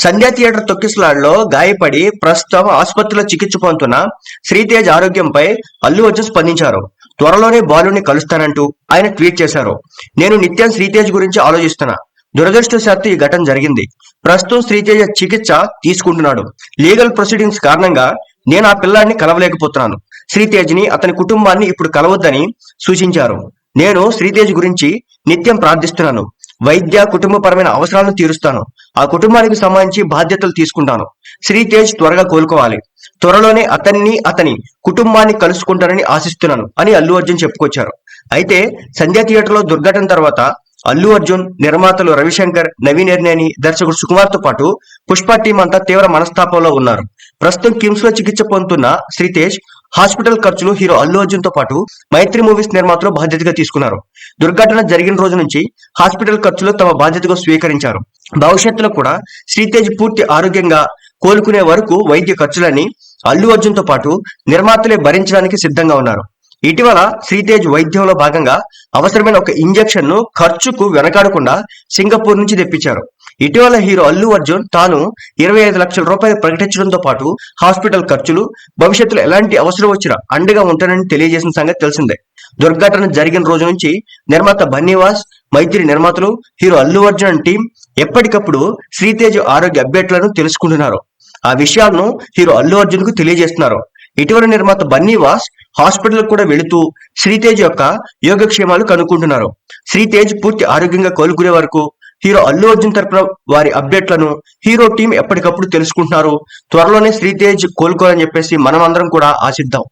సంధ్యా theatre తొక్కిసలాటలో గాయపడి ప్రస్తుతం ఆసుపత్రిలో చికిత్స పొందుతున్న శ్రీతేజ్ ఆరోగ్యంపై అల్లు అర్జున్ స్పందించారు. త్వరలోనే బాలుని కలుస్తానంటూ ఆయన ట్వీట్ చేశారు. నేను నిత్యం శ్రీతేజ్ గురించి ఆలోచిస్తున్నా. దురదృష్టవశాత్తు ఈ ఘటన జరిగింది. ప్రస్తుతం శ్రీతేజ్ చికిత్స తీసుకుంటున్నాడు. లీగల్ ప్రొసీడింగ్స్ కారణంగా నేను ఆ పిల్లాడిని కలవలేకపోతున్నాను. శ్రీతేజ్ ని అతని కుటుంబాన్ని ఇప్పుడు కలవద్దని సూచించారు. నేను శ్రీతేజ్ గురించి నిత్యం ప్రార్థిస్తున్నాను. వైద్య కుటుంబపరమైన అవసరాలను తీరుస్తాను. ఆ కుటుంబానికి సంబంధించి బాధ్యతలు తీసుకుంటాను. శ్రీతేజ్ త్వరగా కోలుకోవాలి. త్వరలోనే అతని కుటుంబాన్ని కలుసుకుంటానని ఆశిస్తున్నాను అని అల్లు అర్జున్ చెప్పుకొచ్చారు. అయితే సంధ్యా థియేటర్ లో దుర్ఘటన తర్వాత అల్లు అర్జున్, నిర్మాతలు రవిశంకర్, నవీన్ ఎర్నేని, దర్శకుడు సుకుమార్ తో పాటు పుష్ప టీం అంతా తీవ్ర మనస్తాపంలో ఉన్నారు. ప్రస్తుతం కిమ్స్ లో చికిత్స పొందుతున్న శ్రీతేజ్ హాస్పిటల్ ఖర్చులు హీరో అల్లు అర్జున్ తో పాటు మైత్రి మూవీస్ నిర్మాతలు బాధ్యతగా తీసుకున్నారు. దుర్ఘటన జరిగిన రోజు నుంచి హాస్పిటల్ ఖర్చులు తమ బాధ్యతగా స్వీకరించారు. భవిష్యత్తులో కూడా శ్రీతేజ్ పూర్తి ఆరోగ్యంగా కోలుకునే వరకు వైద్య ఖర్చులని అల్లు అర్జున్ తో పాటు నిర్మాతలే భరించడానికి సిద్ధంగా ఉన్నారు. ఇటీవల శ్రీతేజ్ వైద్యంలో భాగంగా అవసరమైన ఒక ఇంజెక్షన్ ను ఖర్చుకు వెనకాడకుండా సింగపూర్ నుంచి తెప్పించారు. ఇటీవల హీరో అల్లు అర్జున్ తాను 25 లక్షల రూపాయలు ప్రకటించడంతో పాటు హాస్పిటల్ ఖర్చులు, భవిష్యత్తులో ఎలాంటి అవసరం వచ్చినా అండగా ఉంటానని తెలియజేసిన సంగతి తెలిసిందే. దుర్ఘటన జరిగిన రోజు నుంచి నిర్మాత బన్నీవాస్, మైత్రి నిర్మాతలు, హీరో అల్లు అర్జున్ టీం ఎప్పటికప్పుడు శ్రీతేజ్ ఆరోగ్య అప్డేట్లను తెలుసుకుంటున్నారు. ఆ విషయాలను హీరో అల్లు అర్జున్ కు తెలియజేస్తున్నారు. ఇటీవల నిర్మాత బన్నీవాస్ హాస్పిటల్ కూడా వెళుతూ శ్రీతేజ్ యొక్క యోగక్షేమాలు కనుక్కుంటున్నారు. శ్రీతేజ్ పూర్తి ఆరోగ్యంగా కోలుకునే వరకు హీరో అల్లు అర్జున్ తరపున వారి అప్డేట్లను హీరో టీం ఎప్పటికప్పుడు తెలుసుకుంటున్నారు. త్వరలోనే శ్రీతేజ్ కోలుకోవాలని చెప్పేసి మనం అందరం కూడా ఆశిద్దాం.